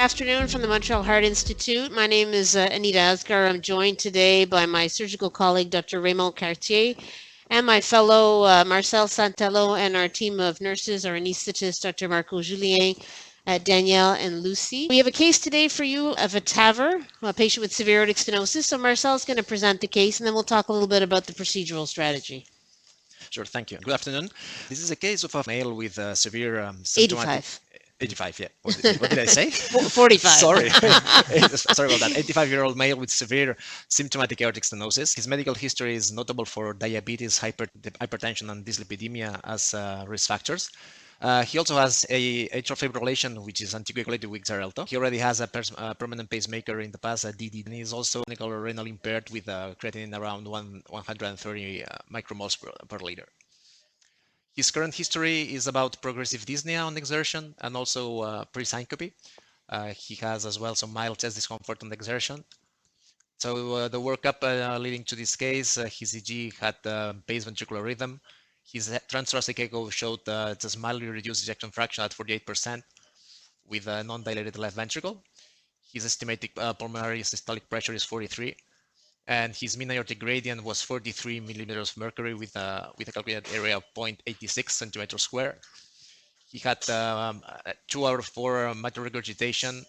Afternoon from the Montreal Heart Institute. My name is Anita Asgar. I'm joined today by my surgical colleague, Dr. Raymond Cartier, and my fellow Marcel Santello, and our team of nurses, our anesthetist, Dr. Marco Julien, Danielle, and Lucy. We have a case today for you of a TAVR, a patient with severe aortic stenosis. So Marcel's going to present the case, and then we'll talk a little bit about the procedural strategy. Sure, thank you. Good afternoon. This is a case of a male with severe symptomatic. 85. 85, yeah. What did I say? 45. Sorry. Sorry about that. 85-year-old male with severe symptomatic aortic stenosis. His medical history is notable for diabetes, hypertension, and dyslipidemia as risk factors. He also has a atrial fibrillation, which is anticoagulated with Xarelto. He already has a permanent pacemaker in the past, a DD, and he's also clinical or renal impaired with creatinine around 130 micromoles per liter. His current history is about progressive dyspnea on exertion and also pre-syncope. He has as well some mild chest discomfort on exertion. So the workup leading to this case, his EG had base ventricular rhythm. His transthoracic echo showed just mildly reduced ejection fraction at 48% with a non-dilated left ventricle. His estimated pulmonary systolic pressure is 43, and his mean aortic gradient was 43 millimeters of mercury with a calculated area of 0.86 centimeters square. He had 2 out of 4 mitral regurgitation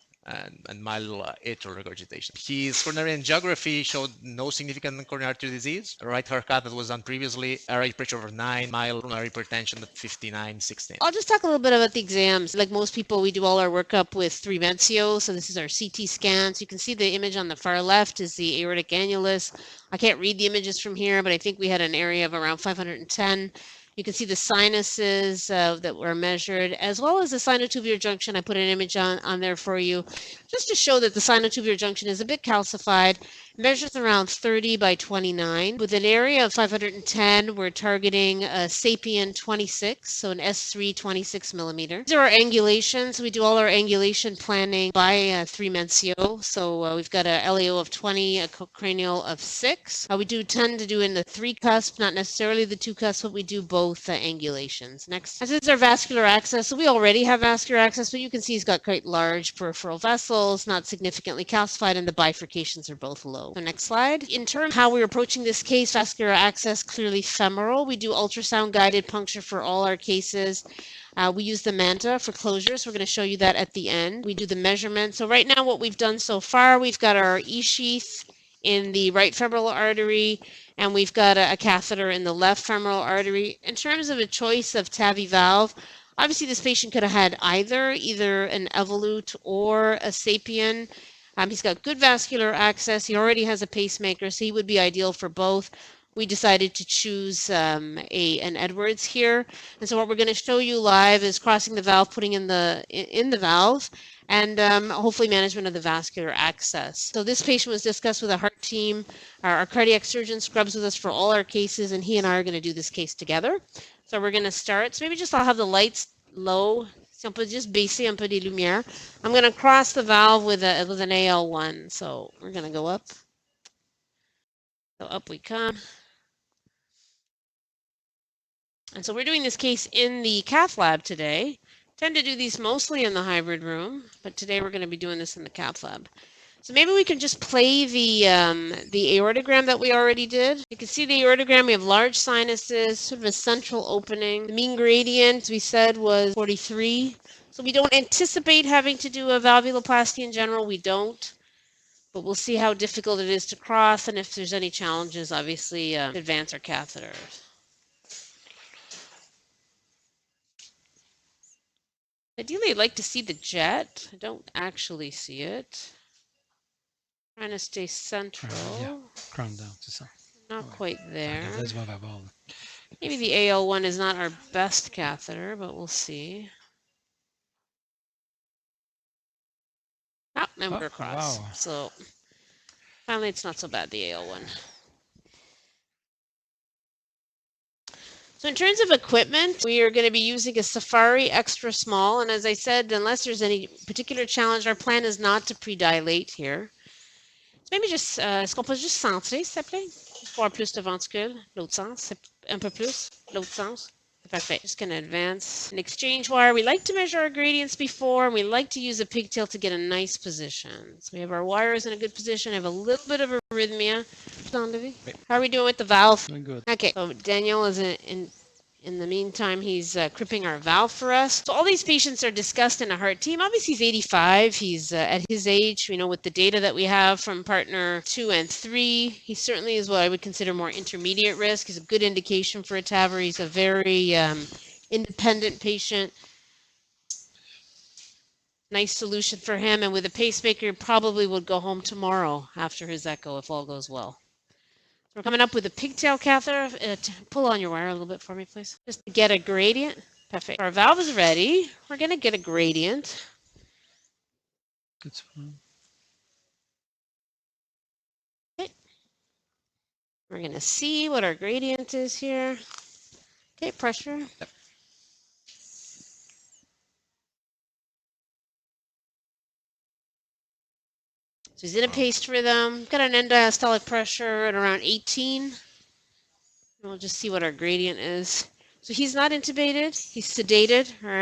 and mild atrial regurgitation. His coronary angiography showed no significant coronary artery disease. A right heart cath that was done previously, a right pressure over 9, mild pulmonary hypertension at 59/16. I'll just talk a little bit about the exams. Like most people, we do all our workup with 3 Mencio. So this is our CT scans. You can see the image on the far left is the aortic annulus. I can't read the images from here, but I think we had an area of around 510. You can see the sinuses that were measured, as well as the sinotubular junction. I put an image on there for you, just to show that the sinotubular junction is a bit calcified. Measures around 30 by 29. With an area of 510, we're targeting a Sapien 26, so an S3 26 millimeter. These are our angulations. We do all our angulation planning by 3 Mencio. So we've got a LAO of 20, a cranial of 6. We do tend to do in the 3 cusp, not necessarily the 2 cusp, but we do both angulations. Next. This is our vascular access. So we already have vascular access, but you can see he's got quite large peripheral vessels, not significantly calcified, and the bifurcations are both low. So next slide. In terms of how we're approaching this case, vascular access, clearly femoral. We do ultrasound guided puncture for all our cases. We use the Manta for closure, so we're going to show you that at the end. We do the measurement. So right now what we've done so far, we've got our E-sheath in the right femoral artery, and we've got a catheter in the left femoral artery. In terms of a choice of TAVI valve, obviously this patient could have had either an Evolut or a Sapien. He's got good vascular access. He already has a pacemaker, so he would be ideal for both. We decided to choose an Edwards here. And so what we're going to show you live is crossing the valve, putting in the valve, and hopefully management of the vascular access. So this patient was discussed with a heart team. Our cardiac surgeon scrubs with us for all our cases, and he and I are going to do this case together. So we're going to start. So maybe just I'll have the lights low. Si on peut juste baisser un peu les lumières. I'm going to cross the valve with an AL1. So we're going to go up. So up we come. And so we're doing this case in the cath lab today. Tend to do these mostly in the hybrid room, but today we're going to be doing this in the cath lab. So maybe we can just play the aortogram that we already did. You can see the aortogram. We have large sinuses, sort of a central opening. The mean gradient, we said, was 43. So we don't anticipate having to do a valvuloplasty in general. We don't. But we'll see how difficult it is to cross, and if there's any challenges, obviously, advance our catheters. Ideally, I'd like to see the jet. I don't actually see it. Trying to stay central. Yeah, crown down, c'est ça. Not quite there. Regarde, Maybe the AL1 is not our best catheter, but we'll see. Oh, and we're across. Wow. So finally, it's not so bad, the AL1. So in terms of equipment, we are going to be using a Safari Extra Small. And as I said, unless there's any particular challenge, our plan is not to pre-dilate here. So maybe just, est-ce qu'on peut juste centrer, s'il te plaît? Juste pour avoir plus de ventricule. L'autre sens, un peu plus. L'autre sens. Perfect. Just going to advance an exchange wire. We like to measure our gradients before, and we like to use a pigtail to get a nice position. So we have our wires in a good position. I have a little bit of arrhythmia. How are we doing with the valve? Doing good. Okay, so Daniel is in the meantime, he's cripping our valve for us. So all these patients are discussed in a heart team. Obviously, he's 85. He's at his age, with the data that we have from partner 2 and 3, he certainly is what I would consider more intermediate risk. He's a good indication for a TAVR. He's a very independent patient. Nice solution for him. And with a pacemaker, probably would go home tomorrow after his echo if all goes well. We're coming up with a pigtail catheter. Pull on your wire a little bit for me, please. Just to get a gradient. Perfect. Our valve is ready. We're going to get a gradient. That's fine. Okay. We're going to see what our gradient is here. Okay, pressure. Yep. So he's in a paced rhythm. Got an end diastolic pressure at around 18. And we'll just see what our gradient is. So he's not intubated. He's sedated. Our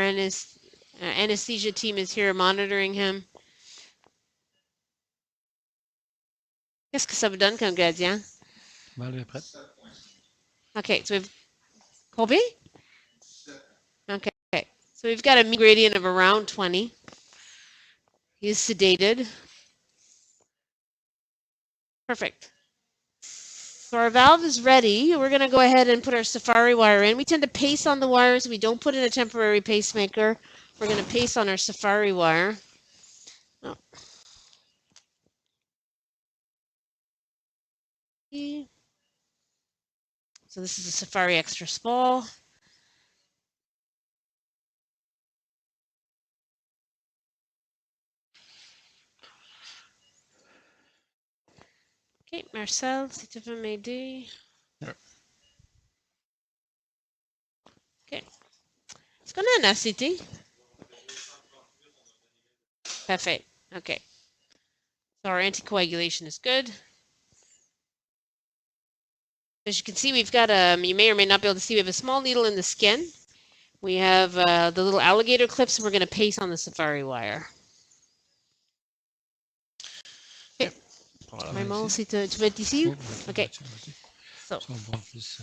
anesthesia team is here monitoring him. Qu'est-ce que ça vous donne comme gradient? Valve est prête. Okay, so we've Colby? Okay. So we've got a mean gradient of around 20. He's sedated. Perfect. So our valve is ready. We're going to go ahead and put our Safari wire in. We tend to pace on the wires. We don't put in a temporary pacemaker. We're going to pace on our Safari wire. Oh. So this is a Safari extra small. Okay, Marcel, si tu veux m'aider. Yep. Okay. Est-ce qu'on a un ACT? Perfect. Okay. So our anticoagulation is good. As you can see, we've got you may or may not be able to see, we have a small needle in the skin. We have the little alligator clips, and we're going to paste on the Safari wire. Okay. Voilà. Raymond, si tu veux être ici? Oh, vas-y, Okay. vas-y, vas-y. So, Ça va voir plus.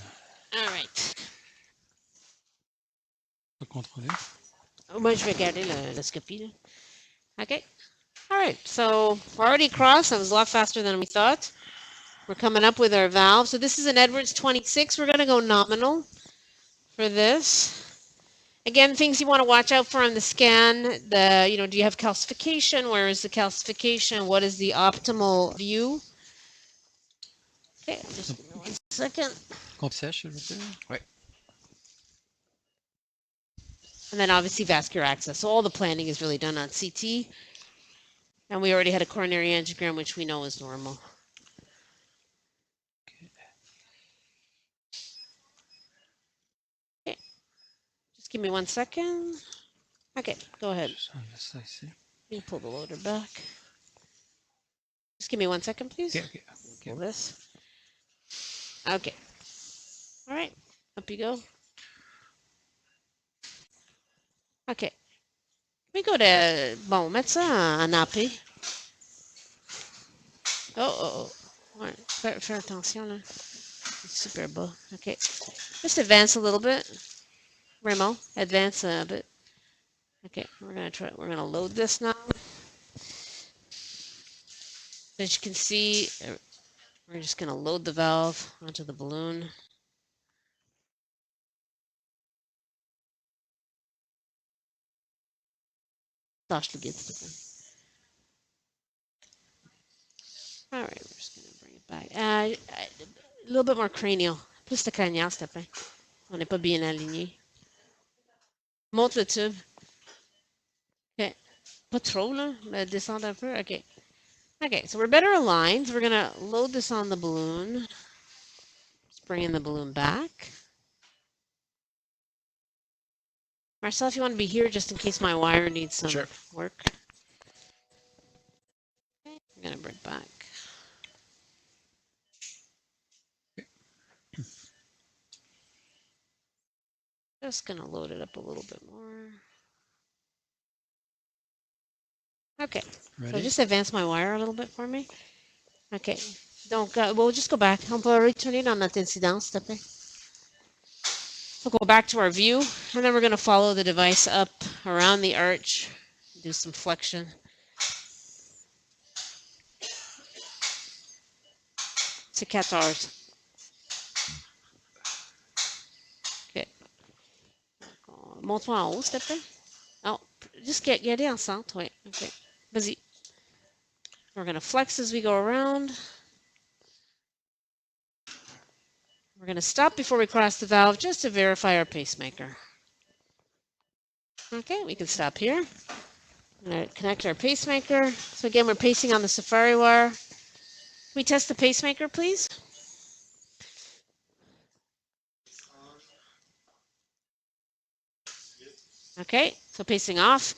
all right. Pas contrôler. Moi, je vais garder la scopie. Là. Okay. All right. So we're already across. That was a lot faster than we thought. We're coming up with our valve. So this is an Edwards 26. We're going to go nominal for this. Again, things you want to watch out for on the scan. Do you have calcification? Where is the calcification? What is the optimal view? Okay, just give me 1 second. Compte sèche, s'il vous plaît. Ouais. And then obviously vascular access. So all the planning is really done on CT. And we already had a coronary angiogram, which we know is normal. Okay. Just give me 1 second. Okay, go ahead. Juste enlever ça ici. You pull the loader back. Just give me 1 second, please. Okay. Pull this. Okay. All right. Up you go. Okay. We go to... Bon, mettre ça en AP. Oh. Ouais, fais attention, là. C'est super bas. Okay. Just advance a little bit. Raymond, advance a bit. Okay, we're gonna load this now. As you can see, we're just gonna load the valve onto the balloon. Lâche le guide, s'il te plaît. All right, we're just gonna bring it back. A little bit more cranial. Plus de cranial, s'il te plaît. On n'est pas bien aligné. Monte le tube. Okay. Pas trop, là. Descendre un peu. Okay. Okay, so we're better aligned. We're gonna load this on the balloon. Just bringing the balloon back. Marcel, if you want to be here just in case my wire needs some work. Okay, I'm going to bring it back. just going to load it up a little bit more. Okay, Ready? so just advance my wire a little bit for me. Okay, donc, we'll just go back. On peut retourner dans notre incidence, s'il te plaît. We'll go back to our view, and then we're going to follow the device up around the arch, do some flexion. C'est 14. OK. Monte-moi en haut, s'il te plaît. Oh, just get it en centre, oui. OK. Vas-y. We're going to flex as we go around. We're going to stop before we cross the valve just to verify our pacemaker. Okay, we can stop here. I'm going to connect our pacemaker. So again, we're pacing on the safari wire. Can we test the pacemaker, please? Okay, so pacing off.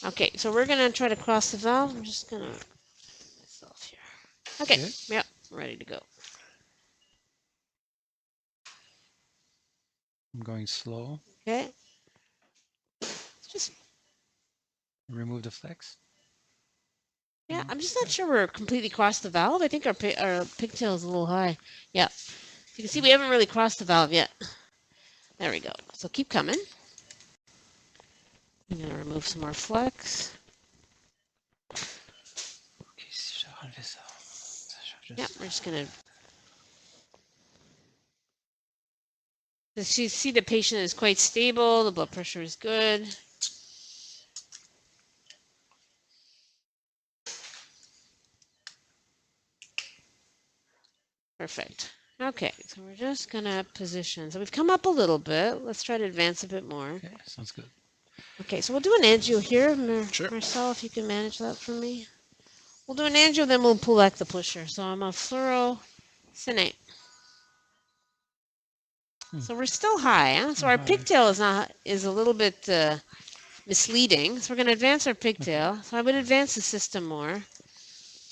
Okay, so we're going to try to cross the valve. I'm just going to myself here. Okay, yep, ready to go. I'm going slow. Okay. Just Remove the flex. yeah, I'm just not sure we're completely crossed the valve. I think our pigtail is a little high. Yeah. You can see we haven't really crossed the valve yet. There we go. So keep coming. I'm going to remove some more flex. Okay, si je enlève ça. Yeah, we're just going to see the patient is quite stable. The blood pressure is good. Perfect. Okay, so we're just going to position. So we've come up a little bit. Let's try to advance a bit more. Okay, sounds good. Okay, so we'll do an angio here. Sure. Marcel, if you can manage that for me. We'll do an angio, then we'll pull back the pusher. So I'm a fluorocinate. So we're still high, huh? So our pigtail is a little bit misleading. So we're going to advance our pigtail. So I would advance the system more.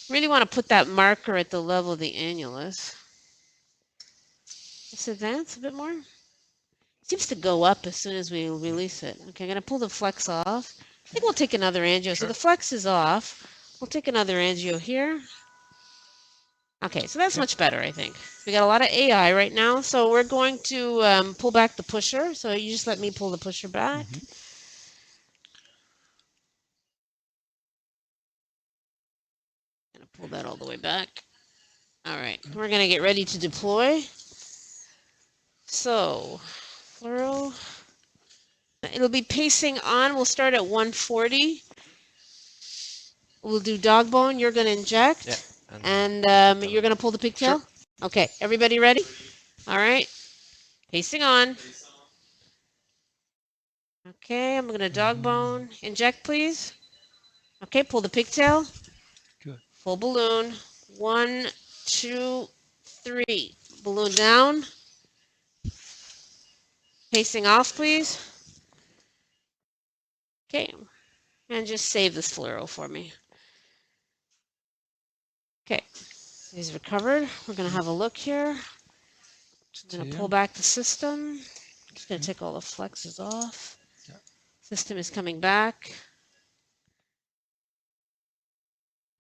Really want to put that marker at the level of the annulus. Let's advance a bit more. Seems to go up as soon as we release it. Okay, I'm going to pull the flex off. I think we'll take another angio. Sure. So the flex is off. We'll take another angio here. Okay, so that's much better, I think. We got a lot of AI right now, so we're going to pull back the pusher. So you just let me pull the pusher back. Gonna pull that all the way back. All right, we're gonna get ready to deploy. So, fluoro. It'll be pacing on. We'll start at 140. We'll do dog bone. You're gonna inject. Yeah. And you're going to pull the pigtail? Sure. Okay, everybody ready? All right. Pacing on. Okay, I'm going to dog bone. Inject, please. Okay, pull the pigtail. Good. Full balloon. 1, 2, 3. Balloon down. Pacing off, please. Okay, and just save this fluoro for me. Okay, he's recovered. We're going to have a look here. I'm going to pull back the system. Just going to take all the flexes off. Yeah. System is coming back.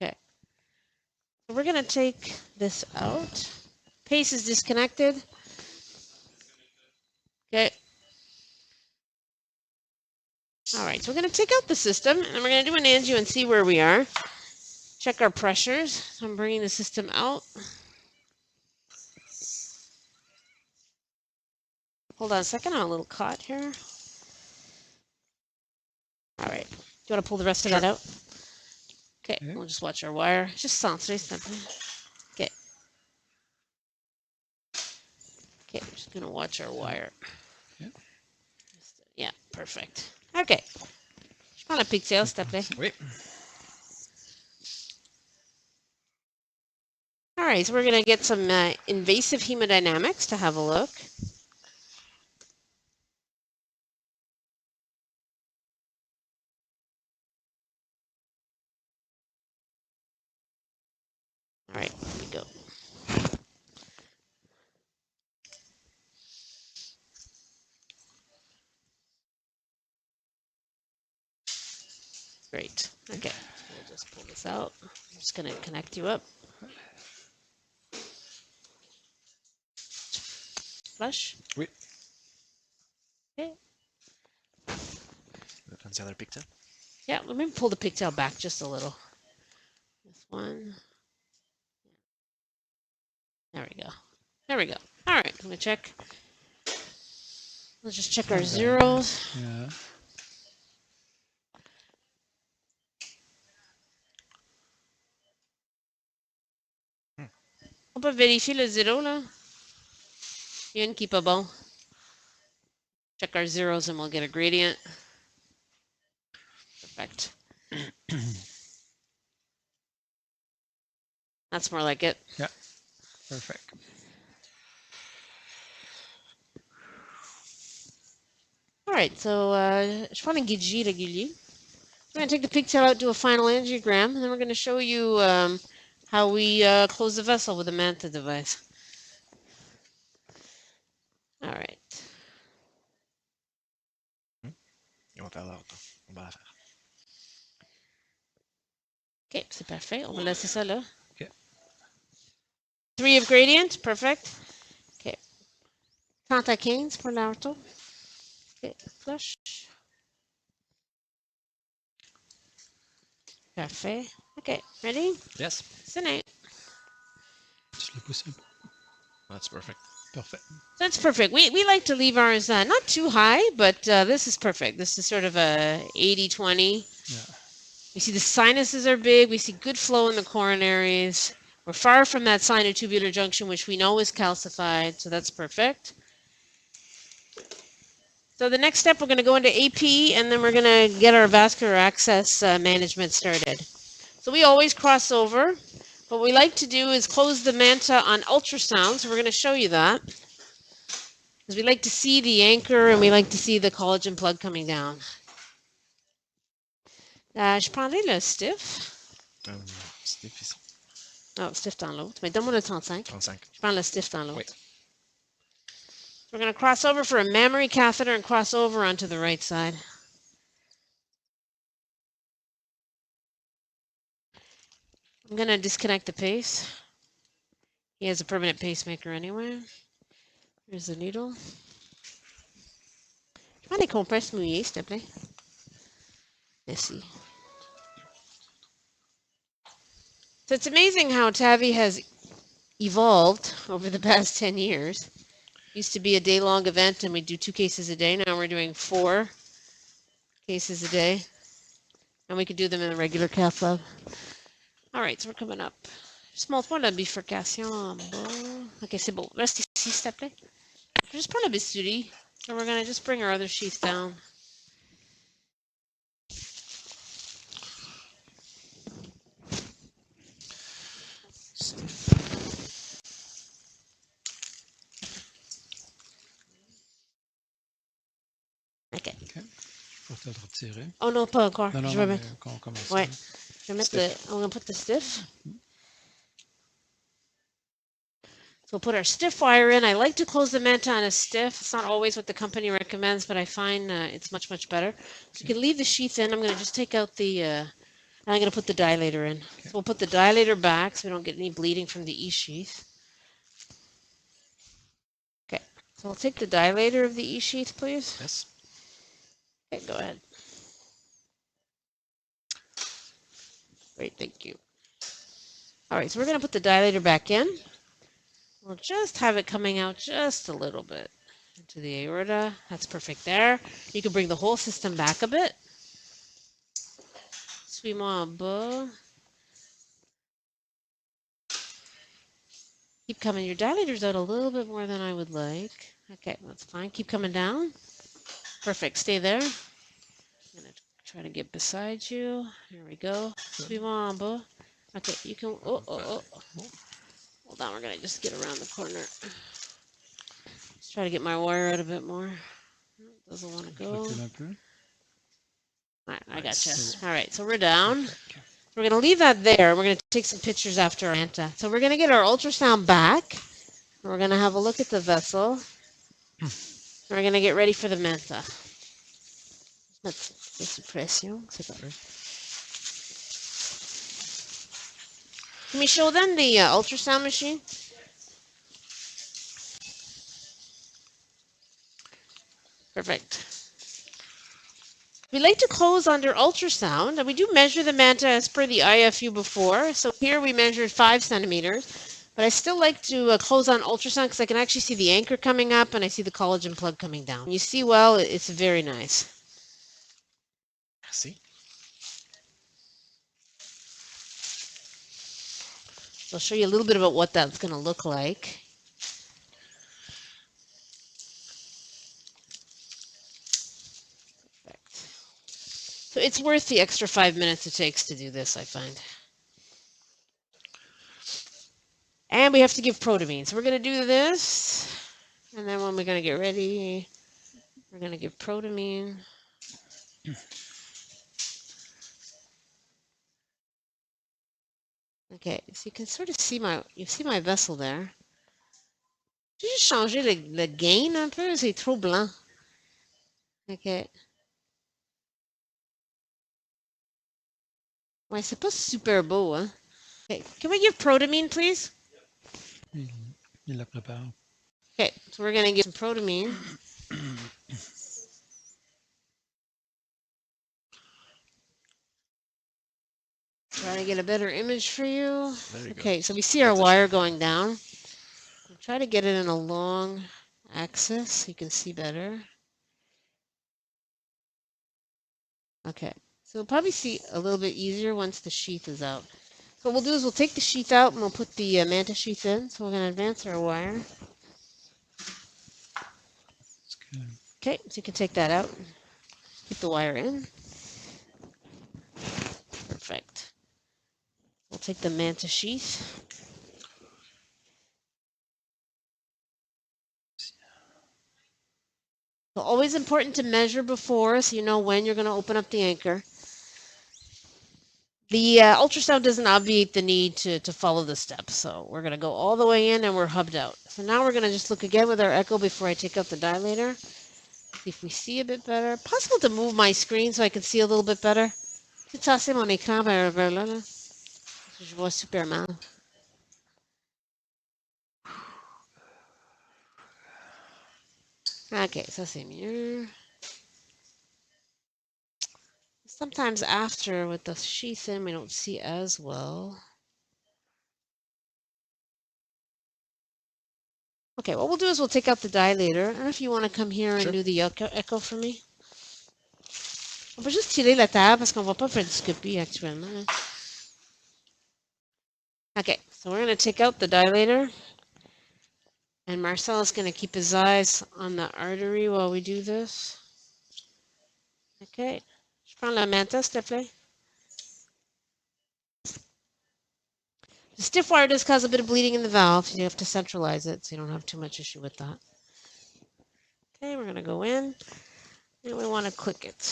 Okay. So we're going to take this out. Pace is disconnected. Okay. All right, so we're going to take out the system, and we're going to do an angio and see where we are. Check our pressures. So I'm bringing the system out. Hold on a second, I'm a little caught here. All right. Do you want to pull the rest of that out? Okay, we'll just watch our wire. Just centre, simple. Okay. Okay, I'm just going to watch our wire. Yeah, perfect. Okay. Je prends la pigtail, s'il te plaît. Oui. All right, so we're going to get some invasive hemodynamics to have a look. All right, here we go. Great. Okay, so we'll just pull this out. I'm just going to connect you up. Flush. Oui. Okay. That's the other picture. Yeah, let me pull the pigtail back just a little. This one. There we go. There we go. All right, let me check. Let's just check our Not bad. zeros. Yeah. On peut vérifier le zéro, là. Il y a une qui est pas bon. Check our zeros and we'll get a gradient. Perfect. That's more like it. Perfect. All right, so je prends un guidji régulier. We're going to take the pigtail out, do a final angiogram, and then we're going to show you how we close the vessel with a MANTA device. All right. On va faire l'autre. On va la faire. OK, c'est parfait. On va laisser ça là. OK. 3 of gradient, perfect. OK. 30 à 15 pour l'ortho. OK, flush. Parfait. OK, ready? Yes. Cine. Je l'ai poussé un peu. That's perfect. Parfait. That's perfect. We like to leave ours not too high, but this is perfect. This is sort of a 80-20. Yeah. We see the sinuses are big. We see good flow in the coronaries. We're far from that sinotubular junction, which we know is calcified, so that's perfect. So the next step, we're going to go into AP, and then we're going to get our vascular access management started. So we always cross over. What we like to do is close the manta on ultrasound, so we're going to show you that. Because we like to see the anchor, and we like to see the collagen plug coming down. Je prendrai le stiff. Stiff ici. Oh, stiff dans l'autre. Mais donne-moi le 35. 35. Je prends le stiff dans l'autre. Oui. We're going to cross over for a mammary catheter and cross over onto the right side. I'm going to disconnect the pace. He has a permanent pacemaker anyway. Here's the needle. Je prends des compresses mouillées, s'il te plaît. Merci. So it's amazing how TAVI has evolved over the past 10 years. Used to be a day-long event and we do 2 cases a day. Now we're doing 4 cases a day. And we can do them in the regular cath lab. All right, so we're coming up. Juste montre-moi la bifurcation en bas. OK, c'est beau. Reste ici, s'il te plaît. Just prends le bistouri. So we're going to just bring our other sheath down. OK. Pour te le retirer. Oh non, pas encore. Non, non, Je non, vais mais mettre. quand on commence. Ouais. Je vais mettre the. I'm going to put the stiff. So we'll put our stiff wire in. I like to close the manta on a stiff. It's not always what the company recommends, but I find it's much, much better. So you can leave the sheath in. I'm going to just take out the, and I'm going to put the dilator in. Okay. So we'll put the dilator back so we don't get any bleeding from the E-sheath. Okay, so we'll take the dilator of the E-sheath, please. Yes. Okay, go ahead. Great, thank you. All right, so we're going to put the dilator back in. We'll just have it coming out just a little bit into the aorta. That's perfect there. You can bring the whole system back a bit. Suis-moi en bas. Keep coming. Your dilator's out a little bit more than I would like. Okay, that's fine. Keep coming down. Perfect. Stay there. I'm going to try to get beside you. Here we go. Suis-moi en bas. Okay, you can... Oh. Hold on, we're going to just get around the corner. Just try to get my wire out a bit more. Doesn't want to go. All right, I gotcha. All right, so we're down. We're going to leave that there. We're going to take some pictures after our manta. So we're going to get our ultrasound back. We're going to have a look at the vessel. We're going to get ready for the manta. Mettre sous pression, c'est pas. Can we show them the ultrasound machine? Perfect. We like to close under ultrasound, and we do measure the manta as per the IFU before. So here we measured 5 centimeters, but I still like to close on ultrasound because I can actually see the anchor coming up and I see the collagen plug coming down. When you see well, it's very nice. See? So I'll show you a little bit about what that's going to look like. So it's worth the extra 5 minutes it takes to do this, I find. And we have to give protamine. So we're going to do this. And then when we're going to get ready, we're going to give protamine. Okay, so you can sort of see my vessel there. J'ai juste changé le gain un peu, c'est trop blanc. Ok. Ouais, c'est pas super beau, hein. Okay, can we give protamine, please? Il la prépare. Okay, so we're gonna give some protamine. Try to get a better image for you. Okay, so we see our wire going down. We'll try to get it in a long axis so you can see better. Okay, so we'll probably see a little bit easier once the sheath is out. So what we'll do is we'll take the sheath out and we'll put the manta sheath in. So we're going to advance our wire. Okay, so you can take that out. Keep the wire in. Perfect. We'll take the manta sheath. So always important to measure before so you know when you're going to open up the anchor. The ultrasound doesn't obviate the need to follow the steps. So we're going to go all the way in and we're hubbed out. So now we're going to just look again with our echo before I take out the dilator. See if we see a bit better. Possible to move my screen so I can see a little bit better. Je vais tasser mon écran vers là, là. Je vois super mal. Ok, ça c'est mieux. Sometimes after with the sheath in, we don't see as well. Okay, what we'll do is we'll take out the dilator. I don't know if you want to come here and do the echo for me. On peut juste tirer la table parce qu'on va pas faire endoscopie actuellement. Okay, so we're going to take out the dilator. And Marcel is going to keep his eyes on the artery while we do this. Okay. Je prends la manta, s'il te plaît. The stiff wire does cause a bit of bleeding in the valve. You have to centralize it so you don't have too much issue with that. Okay, we're going to go in. And we want to click it.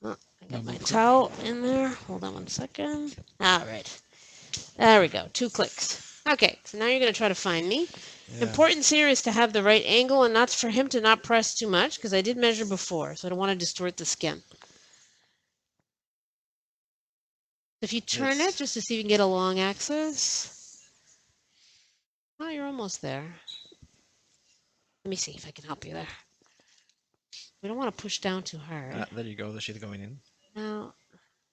Oh, I got my towel in there. Hold on one second. All right. There we go. 2 clicks. Okay, so now you're going to try to find me. Yeah. Importance here is to have the right angle and not for him to not press too much because I did measure before, so I don't want to distort the skin. If you turn it just to see if you can get a long axis. Oh, you're almost there. Let me see if I can help you there. We don't want to push down too hard. There you go, the sheet going in. Now,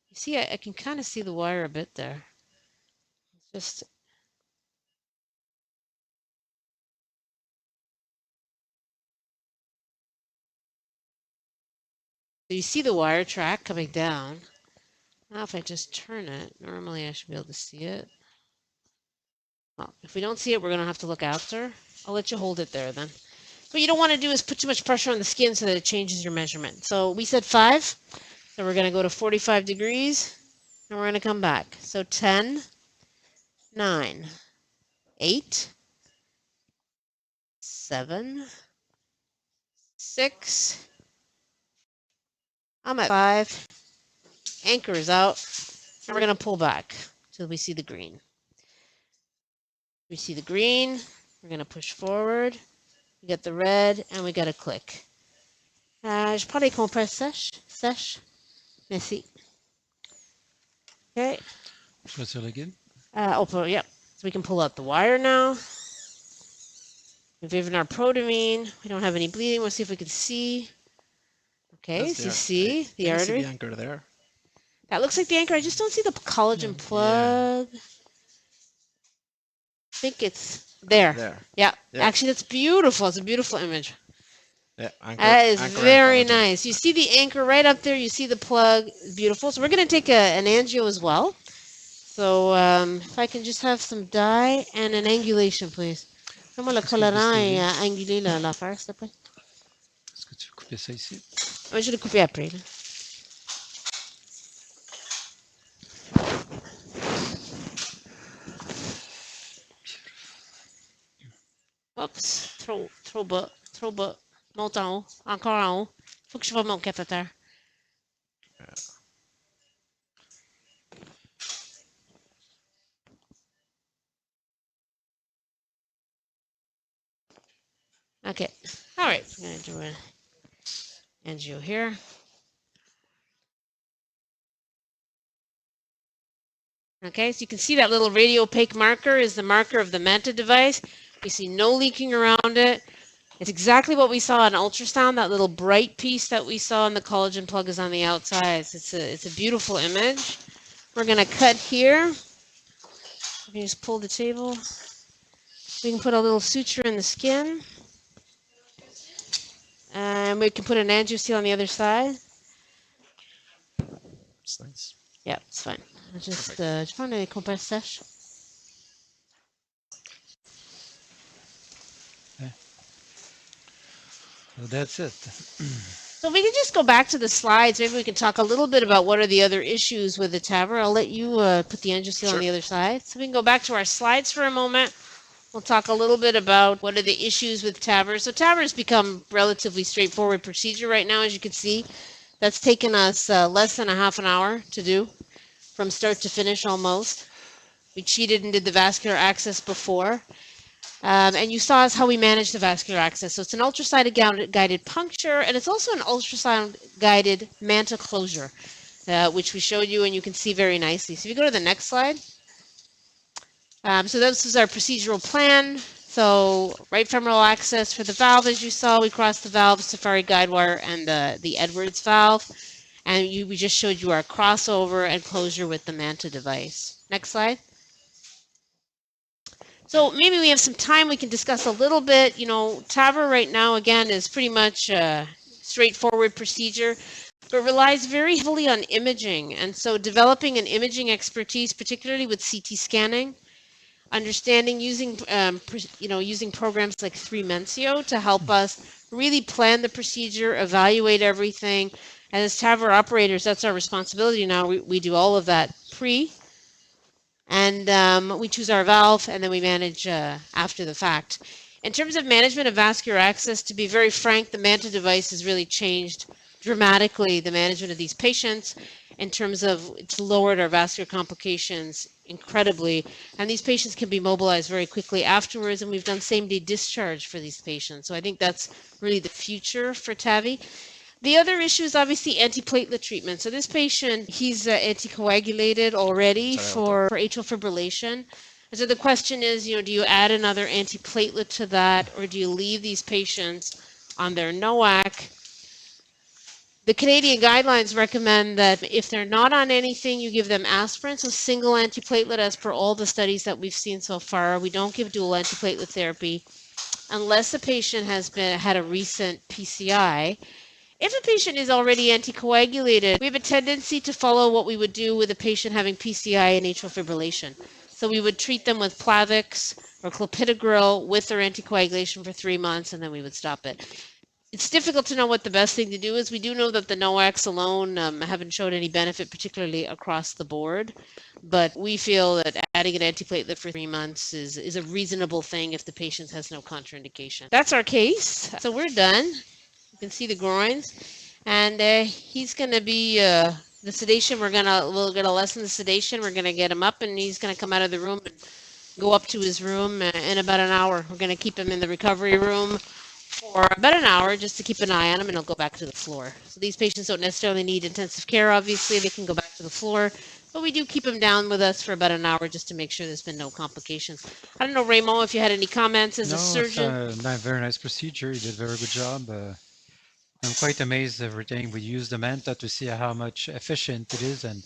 you see, I can kind of see the wire a bit there. It's just... So you see the wire track coming down. Now if I just turn it, normally I should be able to see it. Well, if we don't see it, we're going to have to look after. I'll let you hold it there then. What you don't want to do is put too much pressure on the skin so that it changes your measurement. So we said 5. So we're going to go to 45 degrees and we're going to come back. So 10, 9, 8, 7, 6. I'm at 5. Anchor is out. And we're going to pull back till we see the green. We see the green. We're going to push forward. We got the red, and we got a click. Je prends les compresses sèches. Merci. Okay. Pas sur le guide? Yep. So we can pull out the wire now. We've given our protamine. We don't have any bleeding. We'll see if we can see. Okay, That's so you there. see the I can see the artery? anchor there. That looks like the anchor. I just don't see the collagen Yeah. plug. I think it's there. There. Yeah. Yeah. Actually, that's beautiful. It's a beautiful image. Yeah, anchor, That is anchor and very collagen. nice. You see the anchor right up there. You see the plug. It's beautiful. So we're going to take an angio as well. So if I can just have some dye and an angulation, please. Fais-moi le Est-ce que le colorant et bistouri? anguler l'affaire, s'il te plaît. Est-ce que tu veux couper ça ici? Ouais, je vais le couper après. Là. Oups, trop bas, trop bas. Monte en haut, encore en haut. Faut que je vois mon cathéter. Okay, all right. I'm gonna do an angio here. Okay, so you can see that little radiopaque marker is the marker of the Manta device. You see no leaking around it. It's exactly what we saw in ultrasound. That little bright piece that we saw in the collagen plug is on the outside. It's a beautiful image. We're gonna cut here. Let me just pull the table. We can put a little suture in the skin. And we can put an angio on the other side. It's nice. Yeah, it's fine. Just je prends les compresses sèches. So that's it. So if we can just go back to the slides, maybe we can talk a little bit about what are the other issues with the TAVR. I'll let you put the angio on the other side. So we can go back to our slides for a moment. We'll talk a little bit about what are the issues with TAVR. So TAVR has become relatively straightforward procedure right now, as you can see. That's taken us less than a half an hour to do, from start to finish almost. We cheated and did the vascular access before. And you saw us how we manage the vascular access. So it's an ultrasound-guided puncture, and it's also an ultrasound-guided manta closure, which we showed you, and you can see very nicely. So if you go to the next slide. So this is our procedural plan. So right femoral access for the valve, as you saw, we crossed the valve, Safari guide wire, and the Edwards valve. And we just showed you our crossover and closure with the Manta device. Next slide. So maybe we have some time, we can discuss a little bit. You know, TAVR right now, again, is pretty much a straightforward procedure, but relies very heavily on imaging. And so developing an imaging expertise, particularly with CT scanning, understanding using using programs like 3Mencio to help us really plan the procedure, evaluate everything. And as TAVR operators, that's our responsibility now. We do all of that and we choose our valve, and then we manage after the fact. In terms of management of vascular access, to be very frank, the Manta device has really changed dramatically the management of these patients in terms of it's lowered our vascular complications incredibly, and these patients can be mobilized very quickly afterwards, and we've done same-day discharge for these patients. So I think that's really the future for TAVI. The other issue is obviously antiplatelet treatment. So this patient, he's anticoagulated already for atrial fibrillation. And so the question is, do you add another antiplatelet to that, or do you leave these patients on their NOAC? The Canadian guidelines recommend that if they're not on anything, you give them aspirin, so single antiplatelet as per all the studies that we've seen so far. We don't give dual antiplatelet therapy unless the patient has had a recent PCI. If a patient is already anticoagulated, we have a tendency to follow what we would do with a patient having PCI and atrial fibrillation. So we would treat them with Plavix or clopidogrel with their anticoagulation for 3 months, and then we would stop it. It's difficult to know what the best thing to do is. We do know that the NOACs alone haven't showed any benefit, particularly across the board. But we feel that adding an antiplatelet for 3 months is a reasonable thing if the patient has no contraindication. That's our case. So we're done. You can see the groins, and he's going to be the sedation. We're gonna lessen the sedation. We're gonna get him up, and he's gonna come out of the room and go up to his room in about an hour. We're gonna keep him in the recovery room for about an hour just to keep an eye on him, and he'll go back to the floor. So these patients don't necessarily need intensive care. Obviously, they can go back to the floor. But we do keep him down with us for about an hour just to make sure there's been no complications. I don't know, Raymond, if you had any comments as a No, it's surgeon. a very nice procedure. You did a very good job. I'm quite amazed everything. We use the Manta to see how much efficient it is and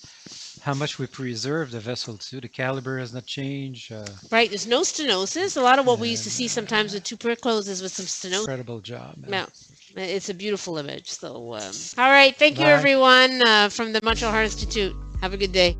how much we preserve the vessel too. The caliber has not changed. Right, there's no stenosis. A lot of what we used to And see sometimes with tuberculosis is with some stenosis. incredible job, man. Yeah, it's a beautiful image. So, all right, thank you Bye. everyone from the Montreal Heart Institute. Have a good day.